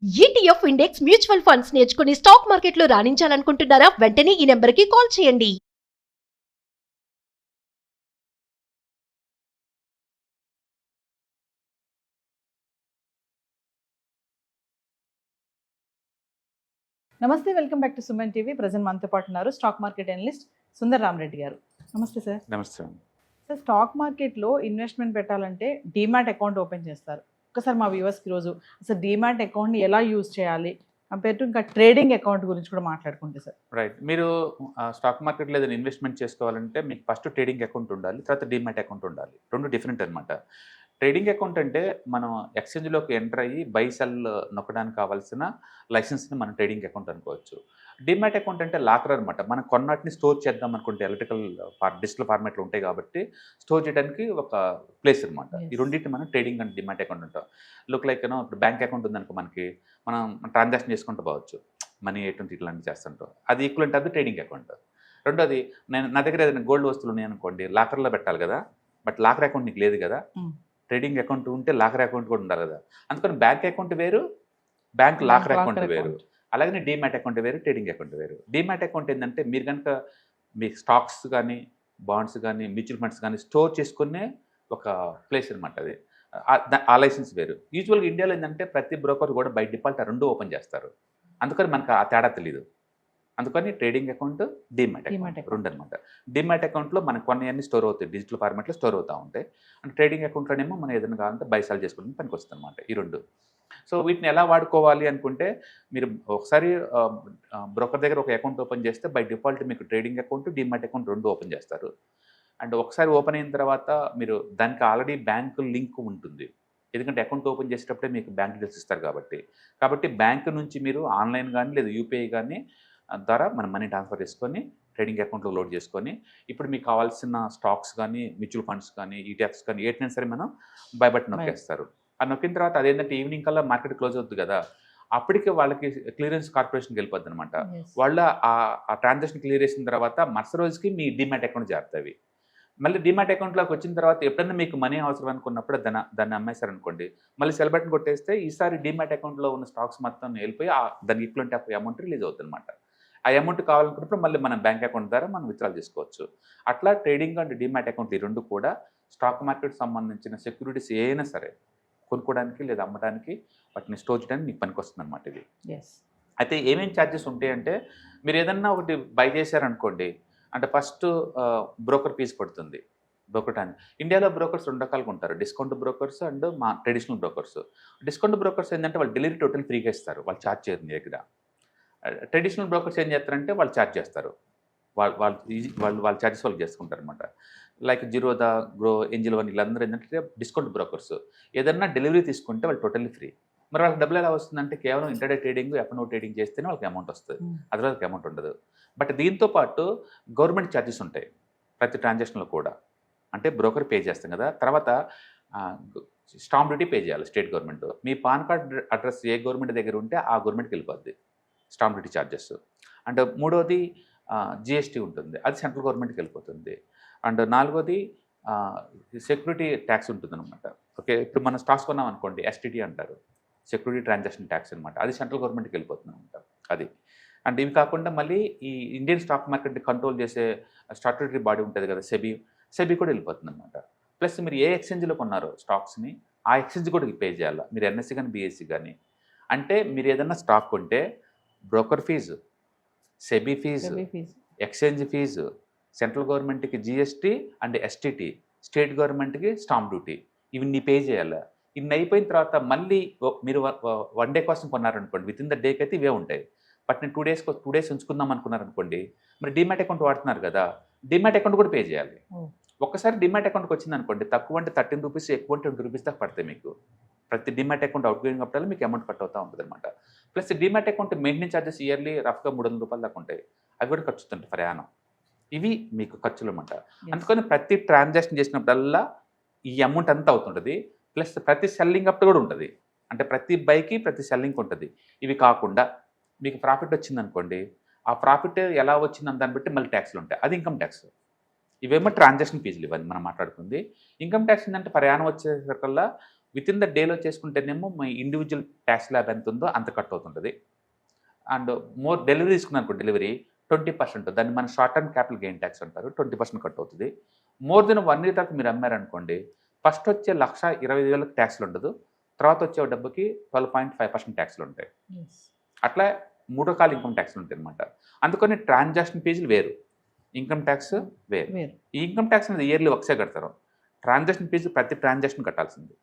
ETF index mutual funds నేర్చుకుని stock మార్కెట్లో రాణించాలనుకుంటున్నారా? వెంటనే ఈ నెంబర్కి కాల్ చేయండి. నమస్తే, welcome back to Suman TV. Present మనతో పాటు ఉన్నారు stock market analyst Sundar Rama Reddy గారు. నమస్తే సార్. నమస్తే. సార్, స్టాక్ మార్కెట్లో ఇన్వెస్ట్మెంట్ పెట్టాలంటే డీమ్యాట్ అకౌంట్ ఓపెన్ చేస్తారు. ఒకసారి మా వ్యూవర్స్కి ఈరోజు అసలు డీమ్యాట్ అకౌంట్ని ఎలా యూజ్ చేయాలి కంపేర్ టు ఇంకా ట్రేడింగ్ అకౌంట్ గురించి కూడా మాట్లాడుకుంటే సార్. రైట్. మీరు స్టాక్ మార్కెట్లో ఏదైనా ఇన్వెస్ట్మెంట్ చేసుకోవాలంటే మీకు ఫస్ట్ ట్రేడింగ్ అకౌంట్ ఉండాలి, తర్వాత డీమ్యాట్ అకౌంట్ ఉండాలి. రెండు డిఫరెంట్ అనమాట. ట్రేడింగ్ అకౌంట్ అంటే మనం ఎక్స్చేంజ్లోకి ఎంటర్ అయ్యి బై సెల్ నొక్కడానికి కావాల్సిన లైసెన్స్ని మనం ట్రేడింగ్ అకౌంట్ అనుకోవచ్చు. డీమ్యాట్ అకౌంట్ అంటే లాకర్ అనమాట. మనం కొన్నటిని స్టోర్ చేద్దాం అనుకుంటే ఎలక్ట్రికల్ డిజిటల్ ఫార్మాట్లో ఉంటాయి కాబట్టి స్టోర్ చేయడానికి ఒక ప్లేస్ అనమాట. ఈ రెండింటిని మనం ట్రేడింగ్ అండ్ డీమ్యాట్ అకౌంట్ ఉంటాం. లుక్ లైక్ ఇప్పుడు బ్యాంక్ అకౌంట్ ఉందనుకో, మనకి మనం ట్రాన్సాక్షన్ చేసుకుంటూ పోవచ్చు, మనీ ఎటువంటి ఇట్లాంటివి చేస్తుంటాం. అది ఈక్వలెంట్ అది ట్రేడింగ్ అకౌంట్. రెండోది, నా దగ్గర ఏదైనా గోల్డ్ వస్తువులు ఉన్నాయనుకోండి, లాకర్లో పెట్టాలి కదా, బట్ లాకర్ అకౌంట్ నీకు లేదు కదా. ట్రేడింగ్ అకౌంట్ ఉంటే లాకర్ అకౌంట్ కూడా ఉండాలి కదా. అందుకని బ్యాంక్ అకౌంట్ వేరు, బ్యాంక్ లాకర్ అకౌంట్ వేరు. అలాగే డీమ్యాట్ అకౌంట్ వేరు, ట్రేడింగ్ అకౌంట్ వేరు. డీమ్యాట్ అకౌంట్ ఏంటంటే మీరు కనుక మీ స్టాక్స్ కానీ బాండ్స్ కానీ మ్యూచువల్ ఫండ్స్ కానీ స్టోర్ చేసుకునే ఒక ప్లేస్ అనమాట. అది ఆ లైసెన్స్ వేరు. యూజువల్గా ఇండియాలో ఏంటంటే ప్రతి బ్రోకర్ కూడా బై డిఫాల్ట్ ఆ రెండు ఓపెన్ చేస్తారు. అందుకని మనకు ఆ తేడా తెలియదు. అందుకని ట్రేడింగ్ అకౌంట్, డీమ్యాట్ అకౌంట్ రెండు అనమాట. డీమ్యాట్ అకౌంట్లో మనకు కొన్నవన్నీ స్టోర్ అవుతాయి, డిజిటల్ ఫార్మాట్లో స్టోర్ అవుతూ ఉంటాయి. అండ్ ట్రేడింగ్ అకౌంట్లోనేమో మనం ఏదైనా కావాలంటే బైసాల్ చేసుకోవడానికి పనికి వస్తుంది అనమాట ఈ రెండు. సో వీటిని ఎలా వాడుకోవాలి అనుకుంటే, మీరు ఒకసారి బ్రోకర్ దగ్గర ఒక అకౌంట్ ఓపెన్ చేస్తే బై డిఫాల్ట్ మీకు ట్రేడింగ్ అకౌంట్, డీమ్యాట్ అకౌంట్ రెండు ఓపెన్ చేస్తారు. అండ్ ఒకసారి ఓపెన్ అయిన తర్వాత మీరు దానికి ఆల్రెడీ బ్యాంకు లింక్ ఉంటుంది. ఎందుకంటే అకౌంట్ ఓపెన్ చేసేటప్పుడే మీకు బ్యాంక్ డీటెయిల్స్ ఇస్తారు కాబట్టి బ్యాంకు నుంచి మీరు ఆన్లైన్ కానీ లేదా యూపీఐ కానీ ద్వారా మనం మనీ ట్రాన్స్ఫర్ చేసుకొని ట్రేడింగ్ అకౌంట్లో లోడ్ చేసుకొని ఇప్పుడు మీకు కావాల్సిన స్టాక్స్ కానీ మ్యూచువల్ ఫండ్స్ కానీ ఈటీఎఫ్స్ కానీ ఏటైనా సరే మనం బై బటన్ నొక్కేస్తారు. ఆ నొక్కిన తర్వాత అదేంటంటే ఈవినింగ్ కల్లా మార్కెట్ క్లోజ్ అవుతుంది కదా, అప్పటికే వాళ్ళకి క్లియరెన్స్ కార్పొరేషన్కి వెళ్ళిపోద్ది అనమాట. వాళ్ళ ఆ ట్రాన్సాక్షన్ క్లియర్ చేసిన తర్వాత మరుసటి రోజుకి మీ డీమ్యాట్ అకౌంట్ చేరుతాయి. మళ్ళీ డీమ్యాట్ అకౌంట్లోకి వచ్చిన తర్వాత ఎప్పుడైనా మీకు మనీ అవసరం అనుకున్నప్పుడు దాన్ని అమ్మేశారనుకోండి, మళ్ళీ సెల్ బటన్ కొట్టేస్తే ఈసారి డీమ్యాట్ అకౌంట్లో ఉన్న స్టాక్స్ మొత్తం వెళ్ళిపోయి దానికి ఈక్వలెంట్ ఆఫ్ అమౌంట్ రిలీజ్ అవుతుంది అనమాట. ఆ అమౌంట్ కావాలనుకున్నప్పుడు మళ్ళీ మన బ్యాంక్ అకౌంట్ ద్వారా మనం విత్డ్రాల్ చేసుకోవచ్చు. అట్లా ట్రేడింగ్ అండ్ డీమ్యాట్ అకౌంట్ ఈ రెండు కూడా స్టాక్ మార్కెట్ సంబంధించిన సెక్యూరిటీస్ ఏమైనా సరే కొనుక్కోవడానికి లేదా అమ్మడానికి వాటిని స్టోర్ చేయడానికి మీకు పనికి వస్తుంది అనమాట ఇది. అయితే ఏమేమి ఛార్జెస్ ఉంటాయంటే, మీరు ఏదన్నా ఒకటి బై చేశారనుకోండి అంటే ఫస్ట్ బ్రోకర్ ఫీజు పడుతుంది. బ్రోకర్ ఇండియాలో బ్రోకర్స్ రెండు రకాలుగా ఉంటారు, డిస్కౌంట్ బ్రోకర్స్ అండ్ మా ట్రెడిషనల్ బ్రోకర్స్. డిస్కౌంట్ బ్రోకర్స్ ఏంటంటే వాళ్ళు డెలివరీ టోటల్ ఫ్రీగా ఇస్తారు, వాళ్ళు ఛార్జ్ చేయరు మీ దగ్గర. ట్రెడిషనల్ బ్రోకర్స్ ఏం చేస్తారంటే వాళ్ళు ఛార్జ్ చేస్తారు, వాళ్ళ ఛార్జెస్ వాళ్ళు చేసుకుంటారు అనమాట. Like Zerodha, grow, angel one వీళ్ళందరూ ఏంటంటే డిస్కౌంట్ బ్రోకర్స్. ఏదన్నా డెలివరీ తీసుకుంటే వాళ్ళు టోటల్లీ ఫ్రీ. మరి వాళ్ళకి డబ్బులు ఎలా వస్తుందంటే కేవలం ఇంటర్డే ట్రేడింగ్, ఎఫ్ఎన్ఓ ట్రేడింగ్ చేస్తేనే వాళ్ళకి అమౌంట్ వస్తుంది, అదే వాళ్ళకి అమౌంట్ ఉండదు. బట్ దీంతో పాటు గవర్నమెంట్ ఛార్జెస్ ఉంటాయి ప్రతి ట్రాన్సాక్షన్లో కూడా. అంటే బ్రోకర్ పే చేస్తాం కదా, తర్వాత స్టాంప్ డ్యూటీ పే చేయాలి స్టేట్ గవర్నమెంట్. మీ పాన్ కార్డ్ అడ్రస్ ఏ గవర్నమెంట్ దగ్గర ఉంటే ఆ గవర్నమెంట్కి వెళ్ళిపోద్ది స్టాంప్ డ్యూటీ ఛార్జెస్. అండ్ మూడోది జిఎస్టీ ఉంటుంది, అది సెంట్రల్ గవర్నమెంట్కి వెళ్ళిపోతుంది. అండ్ నాలుగోది సెక్యూరిటీ ట్యాక్స్ ఉంటుంది అనమాట. ఓకే, ఇప్పుడు మనం స్టాక్స్ కొన్నాం అనుకోండి, ఎస్టీటీ అంటారు, సెక్యూరిటీ ట్రాన్సాక్షన్ ట్యాక్స్ అనమాట, అది సెంట్రల్ గవర్నమెంట్కి వెళ్ళిపోతుంది అనమాట అది. అండ్ ఇవి కాకుండా మళ్ళీ ఈ ఇండియన్ స్టాక్ మార్కెట్ని కంట్రోల్ చేసే స్టాట్యూటరీ బాడీ ఉంటుంది కదా, సెబీ కూడా వెళ్ళిపోతుంది అనమాట. ప్లస్ మీరు ఏ ఎక్స్చేంజ్లో కొన్నారో స్టాక్స్ని ఆ ఎక్స్చేంజ్ కూడా పే చేయాలి, మీరు ఎన్ఎస్సీ కానీ బీఎస్సీ కానీ. అంటే మీరు ఏదన్నా స్టాక్ కొంటే broker fee, SEBI fee, exchange fee, central గవర్నమెంట్కి జిఎస్టీ అండ్ ఎస్టీటీ, స్టేట్ గవర్నమెంట్కి స్టాంప్ డ్యూటీ, ఇవన్నీ పే చేయాలి. ఇన్ని అయిపోయిన తర్వాత మళ్ళీ మీరు 1 డే కోసం కొన్నారనుకోండి, విత్ ఇన్ ద డేకి అయితే ఇవే ఉంటాయి. బట్ నేను 2 డేస్ ఉంచుకుందాం అనుకున్నారనుకోండి, మరి డీమ్యాట్ అకౌంట్ వాడుతున్నారు కదా, డీమ్యాట్ అకౌంట్ కూడా పే చేయాలి. ఒక్కసారి డీమ్యాట్ అకౌంట్కి వచ్చింది అనుకోండి, తక్కువ అంటే 13 రూపీస్, ఎక్కువ అంటే 20 రూపీస్ దాకా పడతాయి మీకు. ప్రతి డీమ్యాట్ అకౌంట్ అవుట్ గోయింగ్ అప్పుడు మీకు అమౌంట్ కట్ అవుతూ ఉంటుంది అనమాట. Plus demat account maintenance charges yearly రఫ్గా 300 రూపాయలు దాకా ఉంటాయి, అవి కూడా ఖర్చు ఉంటాయి ప్రయాణం. ఇవి మీకు ఖర్చులు అనమాట. అందుకని ప్రతి ట్రాన్సాక్షన్ చేసినప్పుడల్లా ఈ అమౌంట్ అంతా అవుతుంటుంది. ప్లస్ ప్రతి సెల్లింగ్ అప్పుడు కూడా ఉంటుంది, అంటే ప్రతి బైకి ప్రతి సెల్లింగ్ ఉంటుంది. ఇవి కాకుండా మీకు ప్రాఫిట్ వచ్చిందనుకోండి, ఆ ప్రాఫిట్ ఎలా వచ్చిందని దాన్ని బట్టి మళ్ళీ ట్యాక్స్లు ఉంటాయి, అది ఇన్కమ్ ట్యాక్స్. ఇవేమో ట్రాన్సాక్షన్ ఫీజులు, ఇవన్నీ మనం మాట్లాడుకుంది. ఇన్కమ్ ట్యాక్స్ ఏంటంటే ప్రయాణం వచ్చేసరికల్లా విత్ ఇన్ ద డేలో చేసుకుంటేనేమో మీ ఇండివిజువల్ ట్యాక్స్ ల్యాబ్ ఎంత ఉందో అంత కట్ అవుతుంటుంది. అండ్ మోర్ డెలివరీ తీసుకున్నాను డెలివరీ 20%, దాన్ని మన short term capital gain tax అంటారు, 20% కట్ అవుతుంది. మోర్ దెన్ 1 year తర్వాత మీరు అమ్మారనుకోండి, ఫస్ట్ వచ్చే 1,25,000 ట్యాక్స్లు ఉండదు, తర్వాత వచ్చే డబ్బుకి 12.5% ట్యాక్స్లు ఉంటాయి. అట్లా 3 రకాల ఇన్కమ్ ట్యాక్స్లు ఉంటాయి అనమాట. అందుకని ట్రాన్సాక్షన్ ఫీజులు వేరు, ఇన్కమ్ ట్యాక్స్ వేరు. ఈ ఇన్కమ్ ట్యాక్స్ అనేది ఇయర్లీ ఒకసారి కడతారు. ట్రాన్సాక్షన్ ఫీజు ప్రతి ట్రాన్సాక్షన్ కట్టాల్సింది.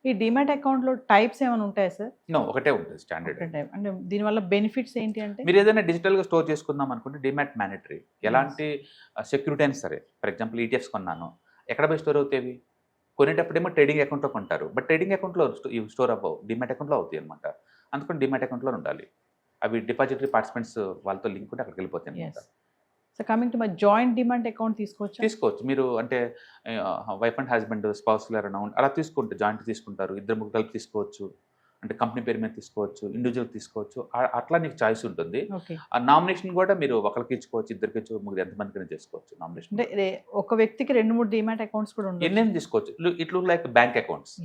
ఈ డిమాట్ అకౌంట్లో టైప్స్ ఏమైనా ఉంటాయా సార్? నో, ఒకటే ఉంటుంది స్టాండర్డ్. అంటే దీనివల్ల బెనిఫిట్స్ ఏంటి అంటే, మీరు ఏదైనా డిజిటల్గా స్టోర్ చేసుకుందాం అనుకుంటే డిమాట్ మ్యాండేటరీ. ఎలాంటి సెక్యూరిటీ అయినా సరే, ఫర్ ఎగ్జాంపుల్ ఈటీఎఫ్స్ కొన్నాను, ఎక్కడ పోయి స్టోర్ అవుతాయి? కొనేటప్పుడేమో ట్రేడింగ్ అకౌంట్లో కొంటారు, బట్ ట్రేడింగ్ అకౌంట్లో స్టోర్ అవ్వవు, డిమాట్ అకౌంట్లో అవుతాయి అనమాట. అందుకని డిమాట్ అకౌంట్లో ఉండాలి. అవి డిపాజిటరీ పార్టిసిపెంట్స్ వాళ్ళతో లింక్ ఉంటే అక్కడికి వెళ్ళిపోతాయి అనమాట. So coming to my joint demat account తీసుకోవచ్చు మీరు. అంటే వైఫ్ అండ్ హస్బెండ్ స్పౌస్లర్ అమౌంట్ అలా తీసుకుంటే జాయింట్ తీసుకుంటారు, 2-3 కలిపి తీసుకోవచ్చు, అంటే కంపెనీ పేరు మీద తీసుకోవచ్చు, ఇండివిజువల్ తీసుకోవచ్చు, అట్లా నీకు చాయిస్ ఉంటుంది. ఆ నామినేషన్ కూడా మీరు ఒకరికి ఇచ్చుకోవచ్చు, ఇద్దరికి ఇచ్చుకోవచ్చు, ముగ్గురు ఎంతమందికి చేసుకోవచ్చు నామినేషన్. అంటే ఒక వ్యక్తికి 2-3 డిమాట్ అకౌంట్స్ కూడా ఉంటాయి. ఎన్నెన్ని తీసుకోవచ్చు. ఇట్లు లైక్ బ్యాంక్ అకౌంట్స్,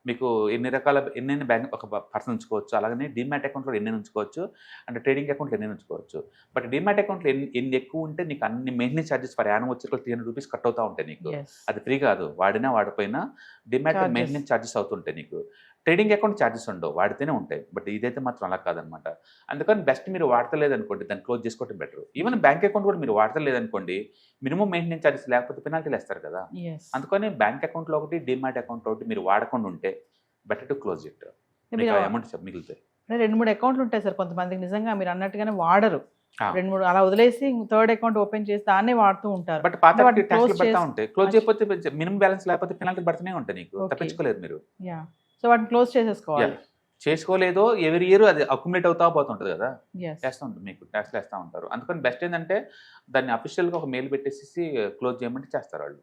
మీకు ఎన్ని బ్యాంక్ ఒక పర్సన్ ఉంచుకోవచ్చు, అలాగనే డిమాట్ అకౌంట్లో ఎన్ని ఉంచుకోవచ్చు, అంటే ట్రేడింగ్ అకౌంట్లో ఎన్ని ఉంచుకోవచ్చు. బట్ డిమాట్ అకౌంట్లో ఎన్ని ఎక్కువ ఉంటే నీకు అన్ని మెయింటెనెన్స్ ఛార్జెస్ ఫర్ యానం వచ్చి 300 రూపీస్ కట్ అవుతూ ఉంటాయి నీకు. అది ఫ్రీ కాదు, వాడినా వాడిపోయినా డిమాట్ మెయింటెనెన్స్ ఛార్జెస్ అవుతుంటాయి నీకు. ట్రేడింగ్ అకౌంట్ ఛార్జెస్ ఉండవు, వాడితేనే ఉంటాయి. బట్ ఇదైతే మాత్రం అలా కాదనమాట. అందుకని బెస్ట్ మీరు వాడతలేదనుకోండి, దాన్ని క్లోజ్ చేసుకోవడం బెటర్. ఈవెన్ బ్యాంక్ అకౌంట్ కూడా మీరు వాడతలేదనుకోండి, మినిమం మెయింటెనెన్స్ ఛార్జెస్ లేకపోతే పెనాల్టీలు వేస్తారు కదా. అందుకని బ్యాంక్ అకౌంట్లో ఒకటి, డిమాట్ అకౌంట్ ఒకటి మీరు వాడకుండా ఉంటే better to close it. Amount మిగులుతాయి. 2-3 అకౌంట్లు ఉంటాయి సార్ కొంతమందికి, నిజంగా మీరు అన్నట్టుగానే వాడరు, 2-3 అలా వదిలేసి 3rd అకౌంట్ ఓపెన్ చేసి దాన్నే వాడుతూ ఉంటారు. బట్ పాత ట్యాక్స్లు పడతా ఉంటాయి. క్లోజ్ చేయకపోతే మినిమం బ్యాలెన్స్ లేకపోతే పెనాల్టీ పడుతూనే ఉంటాయి నీకు, తప్పించుకోలేరు మీరు. సో వాటిని క్లోజ్ చేసేసుకోవాలి. చేసుకోలేదో ఎవరి ఇయర్ అది అక్యుములేట్ అవుతా పోతుంటుంది కదా, వేస్తూ ఉంటుంది, మీకు ట్యాక్స్లు వేస్తూ ఉంటారు. అందుకని బెస్ట్ ఏంటంటే దాన్ని అఫీషియల్గా ఒక మెయిల్ పెట్టేసి క్లోజ్ చేయమంటే చేస్తారు వాళ్ళు,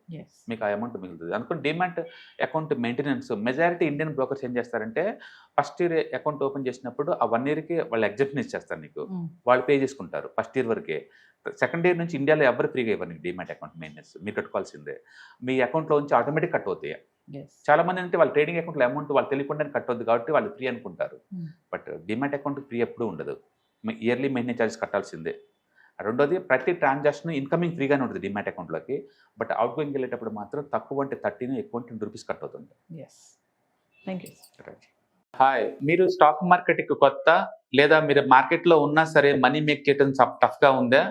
మీకు ఆ అమౌంట్ మిగులుతుంది. అందుకని demat account maintenance majority Indian brokers ఏం చేస్తారంటే, ఫస్ట్ ఇయర్ అకౌంట్ ఓపెన్ చేసినప్పుడు ఆ 1 yearకి వాళ్ళు ఎగ్జెప్షన్ ఇచ్చేస్తారు నీకు, వాళ్ళు పే చేసుకుంటారు ఫస్ట్ ఇయర్ వరకే. సెకండ్ ఇయర్ నుంచి ఇండియాలో ఎవరు ఫ్రీగా ఇవ్వరు నీకు డిమాట్ అకౌంట్ మెయింటెనెన్స్, మీరు కట్టుకోవాల్సిందే. మీ అకౌంట్లో నుంచి ఆటోమేటిక్ కట్ అవుతాయి. చాలా మంది అంటే వాళ్ళ ట్రేడింగ్ అకౌంట్లో అమౌంట్ వాళ్ళు తెలియకుండానే కట్ అవుతుంది కాబట్టి వాళ్ళు ఫ్రీ అనుకుంటారు. బట్ డిమాట్ అకౌంట్ ఫ్రీ ఎప్పుడూ ఉండదు, ఇయర్లీ మెయింటెనెన్స్ ఛార్జెస్ కట్టాల్సిందే. రెండోది, ప్రతి ట్రాన్సాక్షన్ ఇన్కమింగ్ ఫ్రీగానే ఉంటుంది డిమాట్ అకౌంట్లోకి, బట్ అవుట్ గోయింగ్ వెళ్ళేటప్పుడు మాత్రం తక్కువ అంటే 13, ఎక్కువ అంటే 20 రూపీస్ కట్ అవుతుంది. హాయ్, మీరు స్టాక్ మార్కెట్కి కొత్త, లేదా మీరు మార్కెట్లో ఉన్నా సరే మనీ మేక్ చేయడం టఫ్గా ఉందా?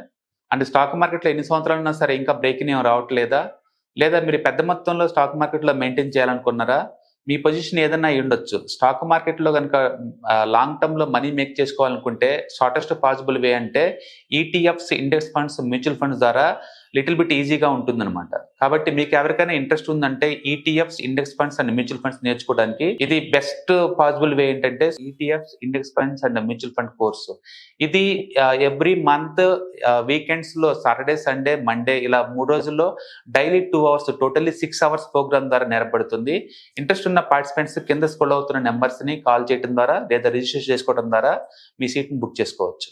అంటే స్టాక్ మార్కెట్లో ఎన్ని సంవత్సరాలు ఉన్నా సరే ఇంకా బ్రేకింగ్ ఏం రావట్లేదా? లేదా మీరు పెద్ద మొత్తంలో స్టాక్ మార్కెట్లో మెయింటైన్ చేయాలనుకున్నారా? మీ పొజిషన్ ఏదైనా అయి ఉండొచ్చు. స్టాక్ మార్కెట్లో కనుక లాంగ్ టర్మ్లో మనీ మేక్ చేసుకోవాలనుకుంటే షార్టెస్ట్ పాసిబుల్ వే అంటే ETFs, index funds, mutual funds ద్వారా లిటిల్ బిట్ ఈజీగా ఉంటుందన్నమాట. కాబట్టి మీకు ఎవరికైనా ఇంట్రెస్ట్ ఉందంటే ETFs, index funds and mutual funds నేర్చుకోవడానికి ఇది బెస్ట్ పాసిబుల్ వే ఏంటంటే ETFs, index funds and mutual fund course. ఇది ఎవ్రీ మంత్ వీకెండ్స్లో సాటర్డే, సండే, మండే ఇలా 3 రోజుల్లో daily 2 hours, totally 6 hours program ద్వారా నేర్పడుతుంది. ఇంట్రెస్ట్ ఉన్న పార్టిసిపెంట్స్ కింద స్క్రోల్ అవుతున్న నెంబర్స్ని కాల్ చేయడం ద్వారా లేదా రిజిస్ట్రేషన్ చేసుకోవడం ద్వారా మీ సీట్ని బుక్ చేసుకోవచ్చు.